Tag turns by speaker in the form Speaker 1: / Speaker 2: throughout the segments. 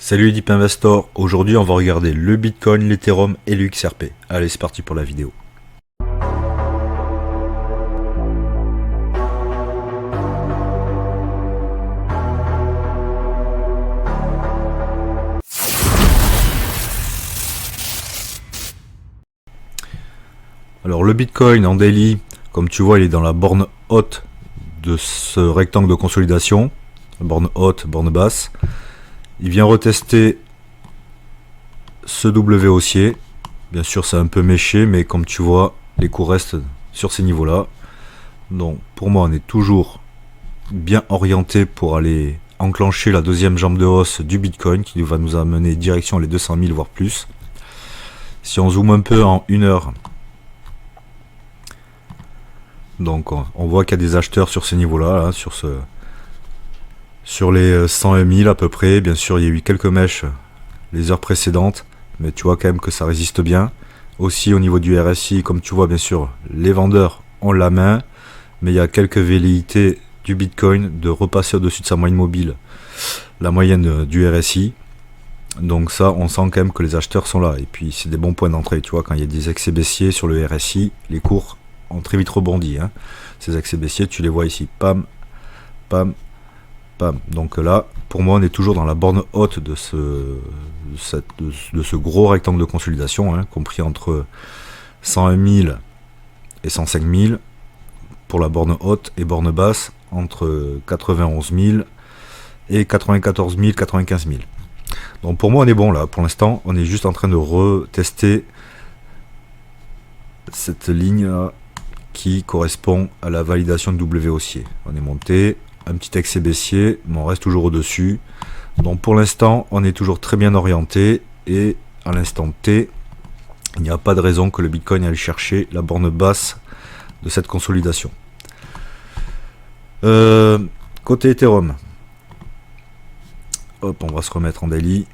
Speaker 1: Salut Deep Investor, aujourd'hui on va regarder le Bitcoin, l'Ethereum et le XRP. Allez, c'est parti pour la vidéo. Alors le Bitcoin en daily, comme tu vois, il est dans la borne haute de ce rectangle de consolidation, borne haute, borne basse. Il vient retester ce W haussier. Bien sûr, c'est un peu méché, mais comme tu vois, les cours restent sur ces niveaux-là. Donc, pour moi, on est toujours bien orienté pour aller enclencher la deuxième jambe de hausse du Bitcoin qui va nous amener direction les 200 000 voire plus. Si on zoome un peu en 1 heure, donc on voit qu'il y a des acheteurs sur ces niveaux-là, là, sur les 101 000 à peu près. Bien sûr, il y a eu quelques mèches les heures précédentes, mais tu vois quand même que ça résiste bien. Aussi au niveau du RSI, comme tu vois, bien sûr, les vendeurs ont la main, mais il y a quelques velléités du Bitcoin de repasser au-dessus de sa moyenne mobile, la moyenne du RSI. Donc ça, on sent quand même que les acheteurs sont là. Et puis c'est des bons points d'entrée, tu vois, quand il y a des excès baissiers sur le RSI, les cours ont très vite rebondi. Hein. Ces excès baissiers, tu les vois ici, pam, pam, pam. Donc là, pour moi, on est toujours dans la borne haute de ce gros rectangle de consolidation, hein, compris entre 101 000 et 105 000 pour la borne haute, et borne basse entre 91 000 et 94 000, 95 000. Donc pour moi, on est bon là. Pour l'instant, on est juste en train de retester cette ligne là qui correspond à la validation de W haussier. On est monté, un petit excès baissier, mais on reste toujours au-dessus. Donc pour l'instant, on est toujours très bien orienté, et à l'instant T, il n'y a pas de raison que le Bitcoin aille chercher la borne basse de cette consolidation. Côté Ethereum, hop, on va se remettre en daily.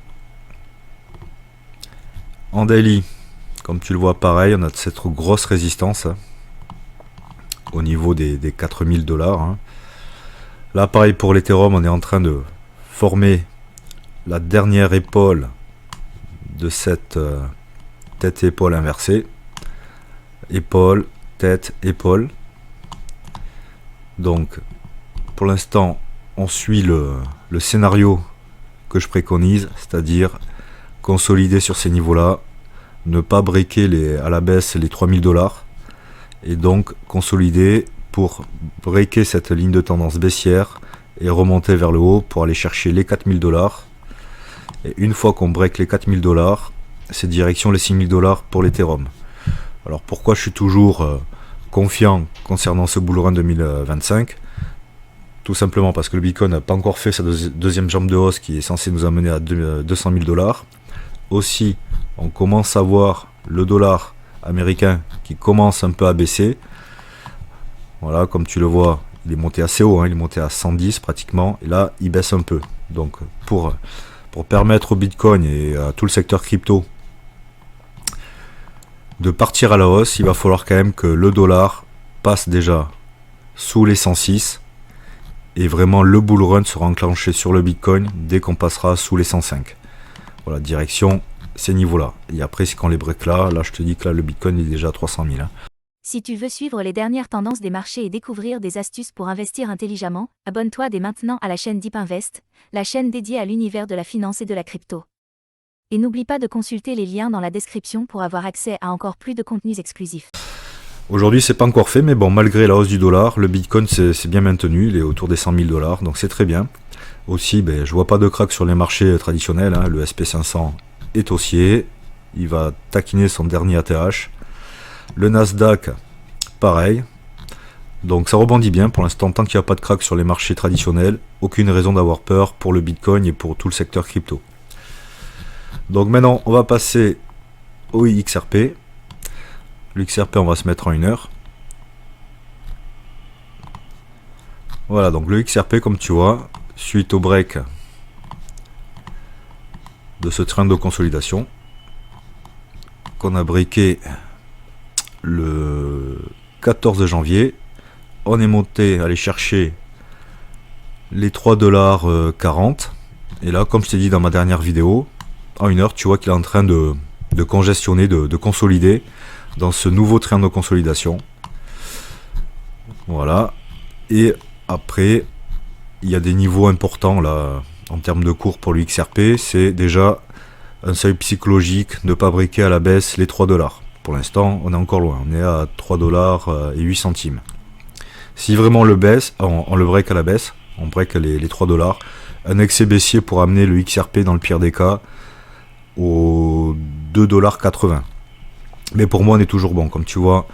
Speaker 1: En daily, comme tu le vois, pareil, on a cette grosse résistance hein, au niveau des 4000 $. Hein. Là, pareil pour l'Ethereum, on est en train de former la dernière épaule de cette tête-épaule inversée. Épaule, tête, épaule. Donc, pour l'instant, on suit le scénario que je préconise, c'est-à-dire consolider sur ces niveaux-là, ne pas breaker à la baisse les 3000 $, et donc consolider pour breaker cette ligne de tendance baissière et remonter vers le haut pour aller chercher les 4000 $. Et une fois qu'on break les 4000 $, c'est direction les 6000 $ pour l'Ethereum. Alors pourquoi je suis toujours confiant concernant ce bull run 2025? Tout simplement parce que le Bitcoin n'a pas encore fait sa deuxième jambe de hausse qui est censée nous amener à 200 000 $. Aussi, on commence à voir le dollar américain qui commence un peu à baisser. Voilà, comme tu le vois, il est monté assez haut, hein, il est monté à 110 pratiquement, et là il baisse un peu. Donc pour permettre au Bitcoin et à tout le secteur crypto de partir à la hausse, il va falloir quand même que le dollar passe déjà sous les 106, et vraiment le bull run sera enclenché sur le Bitcoin dès qu'on passera sous les 105. Voilà, direction ces niveaux-là. Et après, c'est quand les breaks là, je te dis que là, le Bitcoin est déjà à 300 000. Hein.
Speaker 2: Si tu veux suivre les dernières tendances des marchés et découvrir des astuces pour investir intelligemment, abonne-toi dès maintenant à la chaîne Deep Invest, la chaîne dédiée à l'univers de la finance et de la crypto. Et n'oublie pas de consulter les liens dans la description pour avoir accès à encore plus de contenus exclusifs.
Speaker 1: Aujourd'hui, c'est pas encore fait, mais bon, malgré la hausse du dollar, le Bitcoin s'est bien maintenu, il est autour des 100 000 $, donc c'est très bien. Aussi, je vois pas de crack sur les marchés traditionnels, hein. Le SP500 est haussier, il va taquiner son dernier ATH. Le Nasdaq, pareil. Donc ça rebondit bien pour l'instant, tant qu'il n'y a pas de crack sur les marchés traditionnels, aucune raison d'avoir peur pour le Bitcoin et pour tout le secteur crypto. Donc maintenant, on va passer au XRP. Le XRP, on va se mettre en 1 heure. Voilà, donc le XRP, comme tu vois, suite au break de ce train de consolidation qu'on a breaké le 14 janvier, on est monté aller chercher les 3,40 $, Et là, comme je t'ai dit dans ma dernière vidéo, en 1 heure, tu vois qu'il est en train de congestionner, de consolider dans ce nouveau triangle de consolidation. Voilà. Et après, il y a des niveaux importants là en termes de cours pour le XRP. C'est déjà un seuil psychologique, ne pas briquer à la baisse les 3 $. Pour l'instant, on est encore loin. On est à 3 $ et 8 centimes. Si vraiment on le baisse, on le break à la baisse, on break les 3 $, un excès baissier pour amener le XRP dans le pire des cas aux 2,80 $. Mais pour moi, on est toujours bon. Comme tu vois,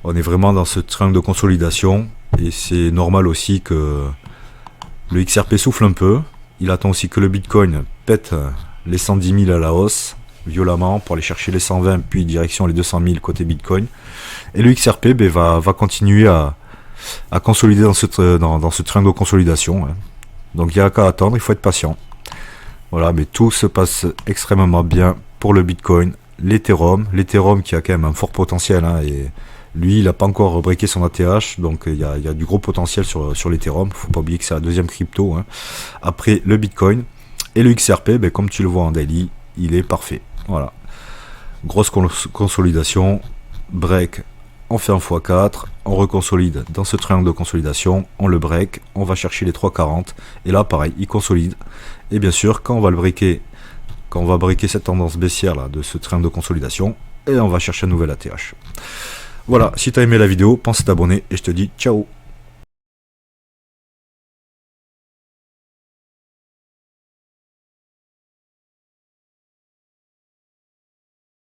Speaker 1: on est vraiment dans ce triangle de consolidation. Et c'est normal aussi que le XRP souffle un peu. Il attend aussi que le Bitcoin pète les 110 000 à la hausse violemment pour aller chercher les 120, puis direction les 200 000 côté Bitcoin. Et le XRP va continuer à consolider dans ce triangle de consolidation. Donc il n'y a qu'à attendre, il faut être patient. Voilà, mais tout se passe extrêmement bien pour le Bitcoin, l'Ethereum qui a quand même un fort potentiel, et lui il n'a pas encore breaké son ATH, donc il y a du gros potentiel sur l'Ethereum. Faut pas oublier que c'est la deuxième crypto après le Bitcoin. Et le XRP, comme tu le vois en daily, il est parfait. Voilà, grosse consolidation, break, on fait un x4, on reconsolide dans ce triangle de consolidation, on le break, on va chercher les 3,40, et là pareil, il consolide. Et bien sûr, quand on va breaker cette tendance baissière là de ce triangle de consolidation, et on va chercher un nouvel ATH. Voilà, si tu as aimé la vidéo, pense à t'abonner et je te dis ciao.